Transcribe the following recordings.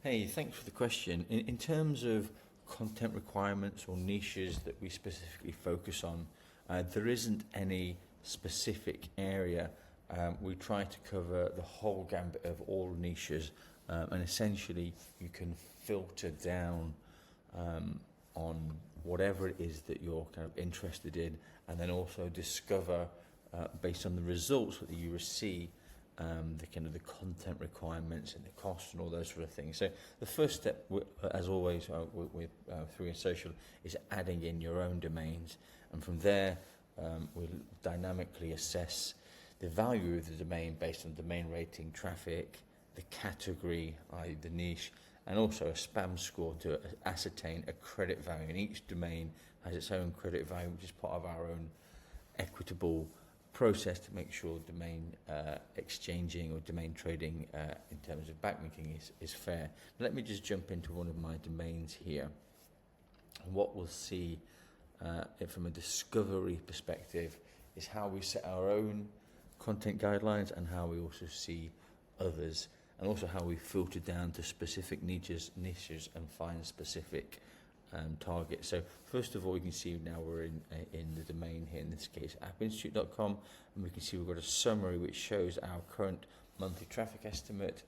Hey, thanks for the question. In terms of content requirements or niches that we specifically focus on, there isn't any specific area. We try to cover the whole gambit of all niches, and essentially you can filter down on whatever it is that you're kind of interested in, and then also discover, based on the results that you receive, the kind of the content requirements and the costs and all those sort of things. So the first step, as always, with 3way.Social is adding in your own domains, and from there we'll dynamically assess the value of the domain based on domain rating, traffic, the category, i.e. the niche, and also a spam score to ascertain a credit value. And each domain has its own credit value, which is part of our own equitable process to make sure domain exchanging or domain trading in terms of backlinking is fair. Let me just jump into one of my domains here. And what we'll see from a discovery perspective is how we set our own content guidelines and how we also see others, and also how we filter down to specific niches and find specific targets. So first of all, you can see now we're in the domain here, in this case appinstitute.com, and we can see we've got a summary which shows our current monthly traffic estimate,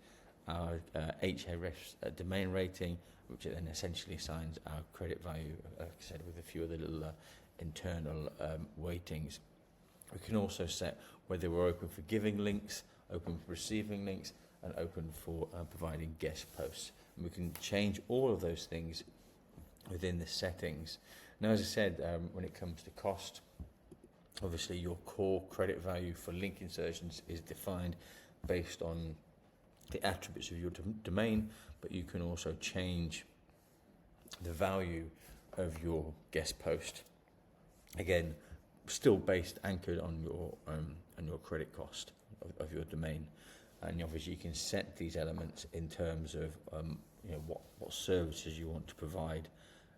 our HRF domain rating, which then essentially assigns our credit value, like I said, with a few other little internal weightings. We can also set whether we're open for giving links, open for receiving links, and open for providing guest posts. And we can change all of those things within the settings. Now, as I said, when it comes to cost, obviously your core credit value for link insertions is defined based on the attributes of your domain, but you can also change the value of your guest post. Again, still anchored on your credit cost of your domain, and obviously you can set these elements in terms of what services you want to provide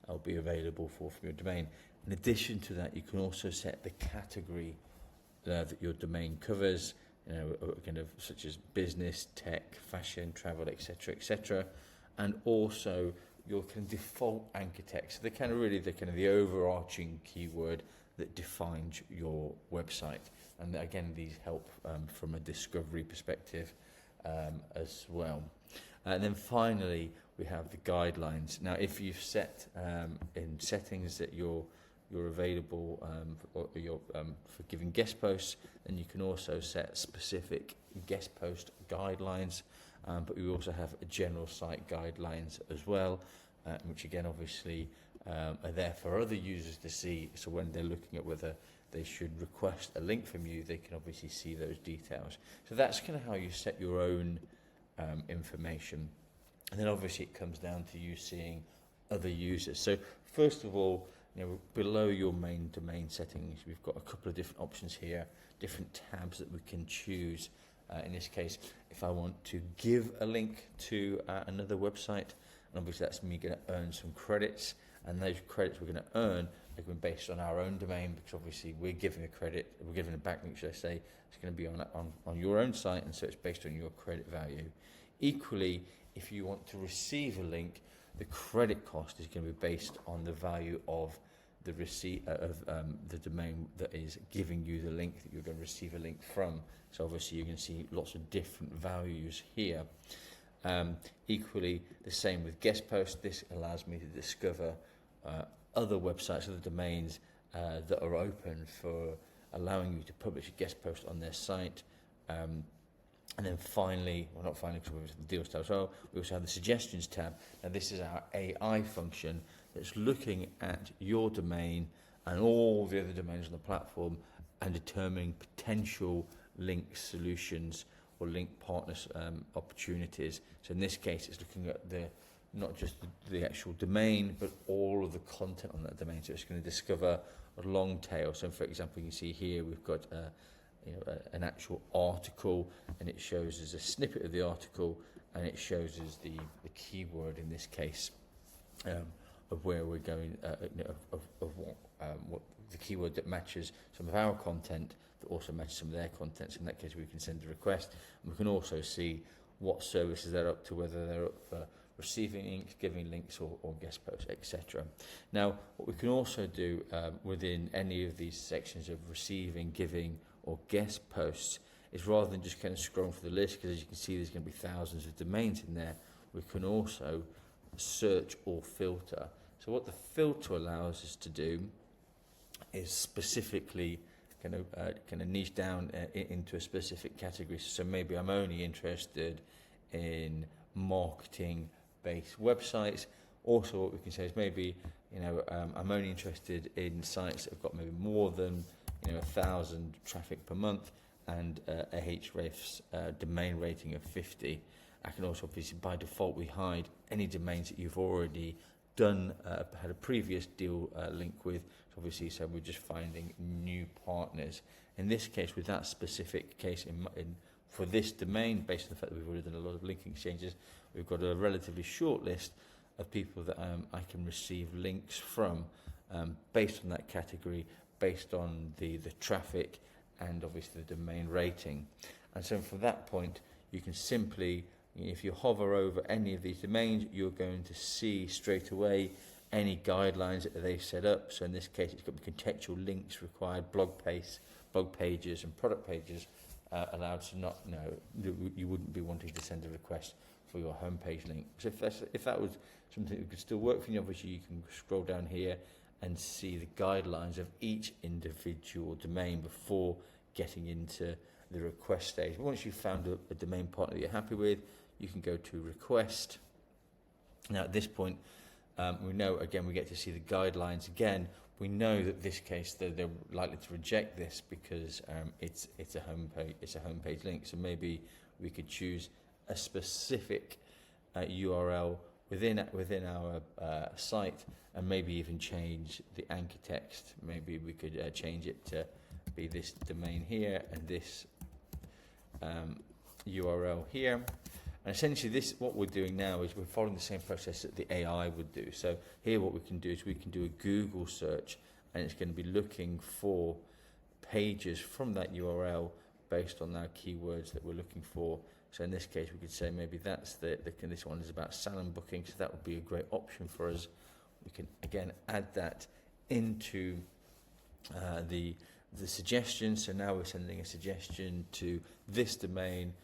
will be available from your domain. In addition to that, you can also set the category that your domain covers, kind of such as business, tech, fashion, travel, etc., and also your kind of default anchor text. So the overarching keyword that defines your website. And again, these help from a discovery perspective as well. And then finally, we have the guidelines. Now, if you've set in settings that you're available for giving guest posts, then you can also set specific guest post guidelines. But we also have general site guidelines as well, which again, obviously, are there for other users to see. So when they're looking at whether they should request a link from you, they can obviously see those details. So that's kind of how you set your own information. And then obviously it comes down to you seeing other users. So first of all, below your main domain settings, we've got a couple of different options here, different tabs that we can choose. In this case, if I want to give a link to another website, and obviously that's me going to earn some credits, and those credits we're going to earn are going to be based on our own domain, because obviously we're giving a backlink, should I say, it's going to be on your own site, and so it's based on your credit value. Equally, if you want to receive a link, the credit cost is going to be based on the value of the receipt of the domain that is giving you the link that you're going to receive a link from. So obviously you can see lots of different values here. Equally, the same with guest posts. This allows me to discover other websites, other domains that are open for allowing you to publish a guest post on their site. And then finally, well, not finally, because we've the deals tab as well, we also have the suggestions tab. Now this is our AI function that's looking at your domain and all the other domains on the platform and determining potential link solutions or link partners opportunities. So in this case, it's looking at not just the actual domain, but all of the content on that domain. So it's going to discover a long tail. So for example, you can see here we've got an actual article, and it shows us a snippet of the article, and it shows us the keyword in this case of where we're going, of what the keyword that matches some of our content that also matches some of their content. So in that case, we can send a request, and we can also see what services they're up to, whether they're up for receiving links, giving links or guest posts, etc. Now, what we can also do within any of these sections of receiving, giving or guest posts is, rather than just kind of scrolling through the list, because as you can see there's going to be thousands of domains in there, we can also search or filter. So what the filter allows us to do is specifically kind of niche down into a specific category. So maybe I'm only interested in marketing-based websites. Also, what we can say is maybe I'm only interested in sites that have got maybe more than 1,000 traffic per month and a Hrefs domain rating of 50. I can also, obviously, by default, we hide any domains that you've already done, had a previous deal link with. Obviously, so we're just finding new partners. In this case, with that specific case, for this domain, based on the fact that we've already done a lot of link exchanges, we've got a relatively short list of people that I can receive links from, based on that category, based on the traffic, and obviously the domain rating. And so from that point, you can simply, if you hover over any of these domains, you're going to see straight away any guidelines that they've set up. So in this case, it's got the contextual links required, blog pages and product pages allowed. So you wouldn't be wanting to send a request for your homepage link. So if that was something that could still work for you, obviously you can scroll down here and see the guidelines of each individual domain before getting into the request stage. Once you've found a domain partner that you're happy with, you can go to request. Now at this point, we know, again, we get to see the guidelines again. We know that this case they're likely to reject this because it's a homepage link. So maybe we could choose a specific URL within our site, and maybe even change the anchor text. Maybe we could change it to be this domain here and this URL here. And essentially, what we're doing now is we're following the same process that the AI would do. So here what we can do is we can do a Google search, and it's going to be looking for pages from that URL based on our keywords that we're looking for. So in this case, we could say maybe that's this one is about salon booking, so that would be a great option for us. We can again add that into the suggestion. So now we're sending a suggestion to this domain.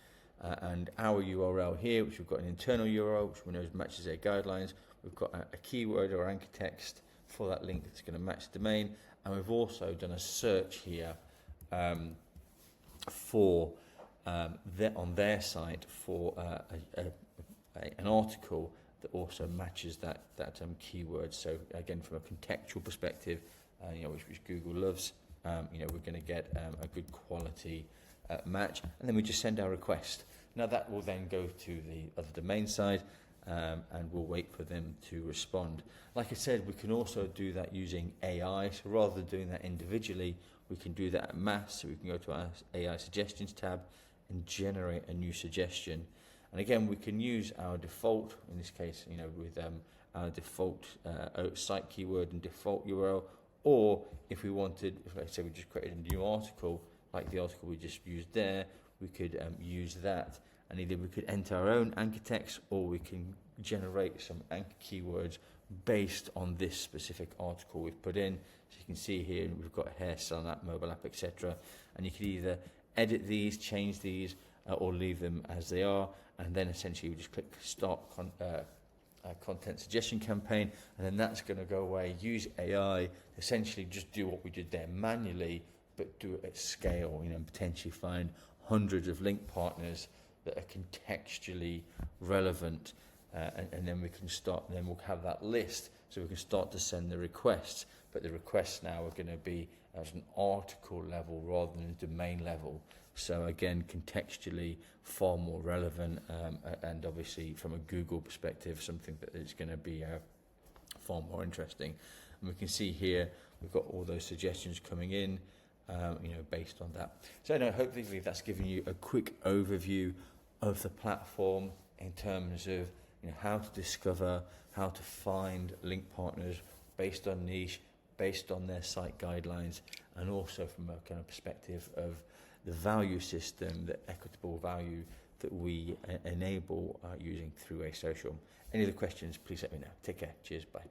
And our URL here, which we've got an internal URL, which we know matches their guidelines. We've got a keyword or anchor text for that link that's going to match the domain. And we've also done a search here for on their site for an article that also matches that keyword. So again, from a contextual perspective, which Google loves, we're going to get a good quality match, and then we just send our request. Now that will then go to the other domain side, and we'll wait for them to respond. Like I said, we can also do that using AI. So rather than doing that individually, we can do that en masse. So we can go to our AI suggestions tab and generate a new suggestion. And again, we can use our default, in this case, with our default site keyword and default URL, or if we wanted, let's say we just created a new article, like the article we just used there, we could use that, and either we could enter our own anchor text, or we can generate some anchor keywords based on this specific article we've put in. So you can see here we've got hair salon app, mobile app, etc. And you can either edit these, change these, or leave them as they are, and then essentially we just click start content suggestion campaign, and then that's going to go away, use AI, essentially just do what we did there manually, but do it at scale, potentially find hundreds of link partners that are contextually relevant, and then we can start, and then we'll have that list, so we can start to send the requests, but the requests now are going to be at an article level rather than a domain level. So again, contextually far more relevant, and obviously from a Google perspective, something that is going to be far more interesting. And we can see here, we've got all those suggestions coming in, based on that. So hopefully that's given you a quick overview of the platform in terms of how to discover, how to find link partners based on niche, based on their site guidelines, and also from a kind of perspective of the value system, the equitable value that we enable using 3way.Social. Any other questions, please let me know. Take care. Cheers. Bye.